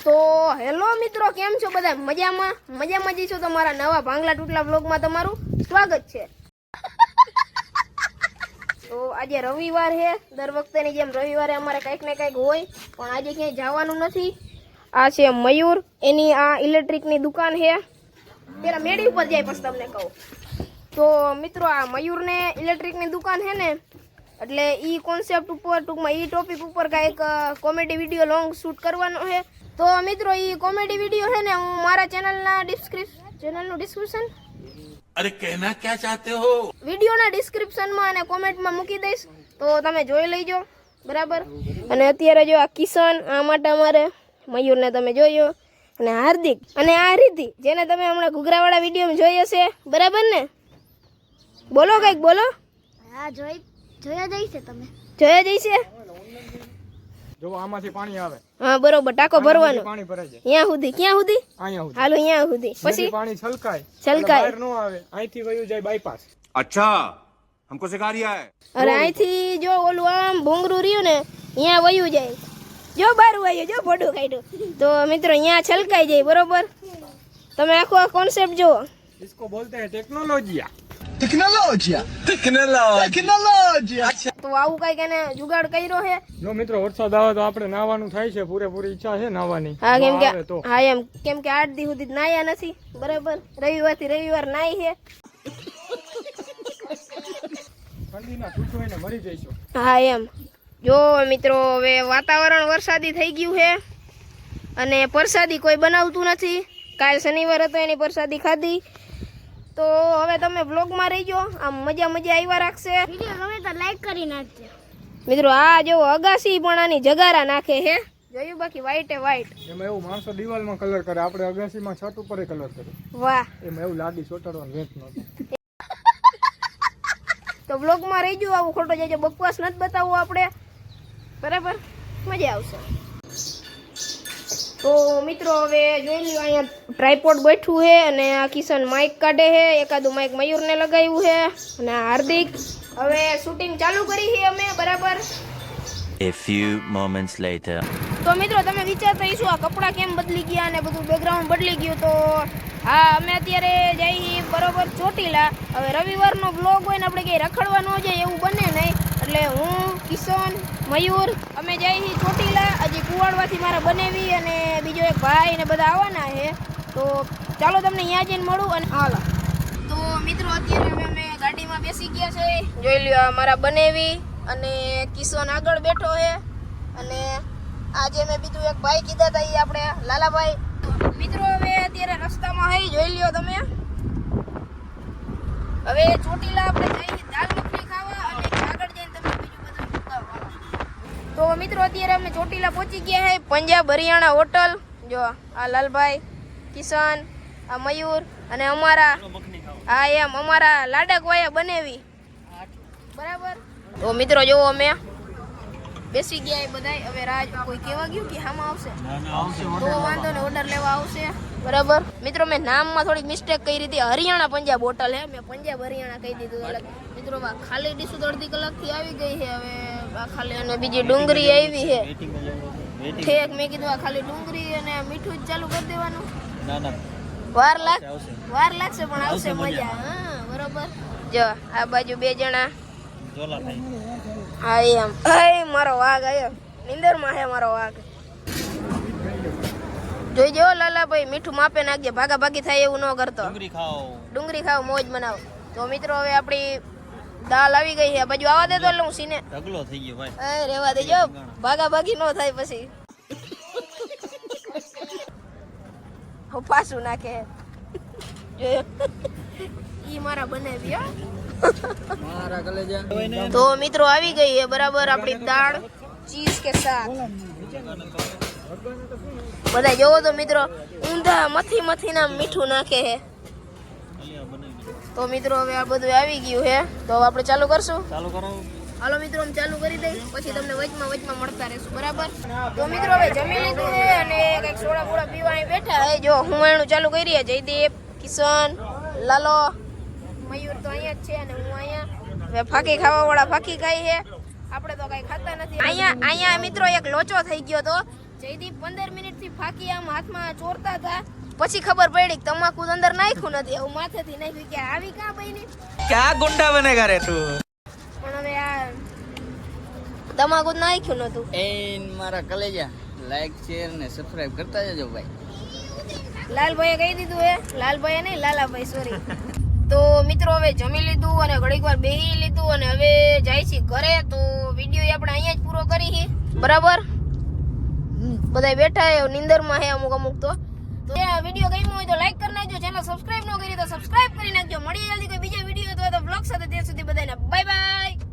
તો હેલો મિત્રો, કેમ છો બધા? મજામાં જઈશું. તમારા નવા ભાંગલા તૂટલા બ્લોગમાં તમારું સ્વાગત છે. તો આજે રવિવાર છે. દર વખતેની જેમ રવિવારે અમારે કંઈક ને કંઈક હોય, પણ આજે ક્યાંય જવાનું નથી. આ છે મયુર, એની આ ઇલેક્ટ્રિકની દુકાન છે. પેલા મેડી ઉપર જાય પછી તમને કહું. તો મિત્રો, આ મયુરને ઇલેક્ટ્રિકની દુકાન છે ને, એટલે ઈ કોન્સેપ્ટ ઉપર ટૂંકમાં ઈ ટોપિક ઉપર કાંઈક કોમેડી વિડીયો લોંગ શૂટ કરવાનો છે. તો મિત્રો, ઈ કોમેડી વિડીયો છે ને હું મારા ચેનલનું ડિસ્ક્રિપ્શન अरे कहना क्या चाहते हो? વિડીયોના ડિસ્ક્રિપ્શનમાં અને કોમેન્ટમાં મૂકી દઈશ, તો તમે જોઈ લેજો, બરાબર. અને અત્યારે જો આ કિશન, આ માટે અમારે મયુરને તમે જોયો, અને હાર્દિક અને આ રીતિ, જેને તમે હમણાં ઘૂઘરાવાળા વિડીયોમાં જોઈ હશે, બરાબર ને? બોલો કંઈક બોલો. હા, જોયા જઈશે તમે. જોયા જઈશે. જો આમાંથી પાણી આવે. હા બરોબર, ટાંકો ભરવાનો. પાણી ભરાઈ જાય. અહીંયા સુધી. ક્યાં સુધી? અહીંયા સુધી. હાલો અહીંયા સુધી. પછી પાણી છલકાય. બહાર નો આવે. અહીંથી વયું જાય બાયપાસ. अच्छा, हमको सिखा रिया है. અરે અહીંથી જો ઓલું આમ ભૂંગરું રહ્યું ને, અહીંયા વયું જાય. જો બાર વયું, જો ફોટું કાઢ્યું. તો મિત્રો અહીંયા છલકાઈ જાય, બરોબર. તમે આખો આ કોન્સેપ્ટ જુઓ. इसको बोलते हैं टेक्नोलॉजिया. તો આવું કઈક એને જુગાડ કર્યો છે. જો મિત્રો વરસાદ આવે તો આપણે નાવાનું થાય છે, પૂરેપૂરી ઈચ્છા છે નાવાની. હા, કેમ કે આવે તો હા એમ કેમ કે 8 દી સુધી નાયા નથી, બરાબર. રવિવારથી રવિવાર નાઈ છે. ઠંડીના તૂટવાઈને મરી જઈશું. હા એમ જો મિત્રો, હવે વાતાવરણ વરસાદી થઈ ગયું છે અને પ્રસાદી કોઈ બનાવતું નથી. કાલ શનિવાર હતો, એની પ્રસાદી ખાધી. તો હવે તમે વ્લોગમાં રહીજો, આમ મજા આવ્યા રાખશે. વિડીયો ગમે તો લાઈક કરી નાખજો મિત્રો. આ જો અગાસી પણ આની જગારા નાખે છે, જોયું? બાકી વ્હાઈટે વ્હાઈટ. એમાં એવું માણસો દિવાલમાં કલર કરે, આપણે અગાસીમાં છત ઉપર કલર કરે. વાહ. એમાં એવું લાદી ચોટાડવાનું વેચ નહોતું. તો વ્લોગમાં રહીજો, આવું ખોટો જજો, બકવાસ નથી બતાવવું આપણે, બરાબર. મજા આવશે. તો મિત્રો, હવે જોઈ લ્યો, અહીંયા ટ્રાયપોડ બેઠું છે અને આ કિશન માઇક કાઢે છે. એકાદું માઇક મયુરને લગાવ્યું છે અને આ હાર્દિક. હવે શૂટિંગ ચાલુ કરી છે અમે, બરાબર. A few moments later. તો મિત્રો, તમે વિચારતા હશો આ કપડાં કેમ બદલી ગયા અને બધું બેકગ્રાઉન્ડ બદલી ગયું. તો હા, અમે અત્યારે જઈએ બરોબર ચોટીલા. હવે રવિવારનો બ્લોગ હોય ને, આપણે ક્યાંય રખડવા ન જાય એવું બને નહીં, એટલે હું, કિશન, મયુર અમે જઈએ ચોટીલા. હજી કુવાડવાથી મારા બનેવી અને બીજો એક ભાઈ ને બધા આવવાના છે. તો ચાલો તમને અહીંયા જઈને મળું. અને હાલો. તો મિત્રો, અત્યારે અમે ગાડીમાં બેસી ગયા છે. જોઈ લ્યો, મારા બનેવી અને કિશન આગળ બેઠો છે. અને આજે મેં બીજું એક ભાઈ કીધા હતા, એ આપણે લાલાભાઈ. મિત્રો, હવે અત્યારે રસ્તામાં હઈ, જોઈ લ્યો તમે. હવે ચોટીલા આપણે જઈએ દાલ મખની ખાવા, અને આગળ જઈને તમને બીજું બધું બતાવવાનું. તો મિત્રો, અત્યારે અમે ચોટીલા પહોંચી ગયા છે, પંજાબ હરિયાણા હોટલ. જો આ લાલભાઈ, કિશન, આ મયુર અને અમારા હા એમ અમારા લાડક વાયા બનેવી, બરાબર. તો મિત્રો જો અમે બેસી ગયા એ બધા. હવે રાજ કોઈ કહેવા ગયું કે આમાં આવશે, તો વાંધો ને, ઓર્ડર લેવા આવશે, બરાબર. મિત્રો, મેં નામમાં થોડીક મિસ્ટેક કરી હતી. હરિયાણા પંજાબ હોટલ હે, મેં પંજાબ હરિયાણા કહી દીધું. એટલે મિત્રો, ખાલી ડીશું તો અડધી કલાકથી આવી ગઈ છે. હવે આ ખાલી અને બીજી ડુંગળી આવી છે. ઠેક, મેં કીધું આ ખાલી ડુંગળી અને મીઠું જ ચાલુ કરી દેવાનું. વાર લાગશે પણ આવશે મજા. હા બરોબર. જો આ બાજુ બે જણા. હા એમ. મારો વાઘ આવ્યો, નિંદરમાં છે મારો વાઘ. જોઈજો લાલાભાઈ, મીઠું માપે નાખજે, ભાગા ભાગી થાય એવું ન કરતો. ડુંગળી ખાવ, મોજ બનાવો. તો મિત્રો, હવે આપણી દાલ આવી ગઈ છે. આ બાજુ આવવા દે તો, એટલે હું સીને ઢગલો થઈ ગયો ભાઈ. રેવા દેજો, ભાગા ભાગી ન થાય પછી. પાછું નાખે. ઈ મારા બનાવી. તો મિત્રો, આવી ગઈ છે બરાબર આપણી દાળ ચીઝ કે સાથ. બધા જોવો તો મિત્રો, ઊંધા મથી ના મીઠું નાખે છે. તો મિત્રો, હવે આ બધું આવી ગયું છે. તો આપણે ચાલુ કરશું. ચાલુ કરો. હાલો મિત્રો, અમે ચાલુ કરી દઈ, પછી તમને વચમાં મળતા રહેશું, બરાબર. તો મિત્રો, હવે જમી લીધું છે અને કંઈક સોડા બોડા પીવા બેઠા છે. જો હું એનું ચાલુ કરી રહ્યા. જયદીપ, કિશન, લાલો, મયુર તો અહીંયા જ છે અને હું અહીંયા. હવે ફાકી ખાવા વાળા ફાકી ખાઈ છે, આપણે તો કઈ ખાતા નથી. અહીંયા મિત્રો એક લોચો થઈ ગયો તો, જયદીપ 15 મિનિટથી ફાકી આમ હાથમાં ચોરતા હતા. પછી ખબર પડી કે તમાકુ અંદર નાખ્યું નથી, એવું માથેથી નાખ્યું કે આવી કા બની. क्या गुंडा बनेगा रे तू પણ હવે આ તમાકુ જ નાખ્યું નતું. एन मारा कलेजा लाइक शेयर ने सब्सक्राइब करता जाजो भाई લાલભાઈએ કહી દીધું હે, લાલભાઈએ નહીં લાલાભાઈ સોરી. તો મિત્રો હવે જમી લીધું અને ઘડીક વાર બેહી લીધું અને હવે જાય છે ઘરે. તો વિડીયો આપણે અહીંયા જ પૂરો કરી છે બરાબર. બધા બેઠા હે નીંદરમાં હે અમુક તો આ વિડીયો ગમ્યો હોય તો લાઈક કરી નાખજો, ચેનલ સબસ્ક્રાઇબ ન કરી તો સબસ્ક્રાઇબ કરી નાખજો. મળીએ જલ્દી કોઈ બીજા વિડીયો અથવા તો બ્લોગ સાથે. ત્યાં સુધી બધાને બાય બાય.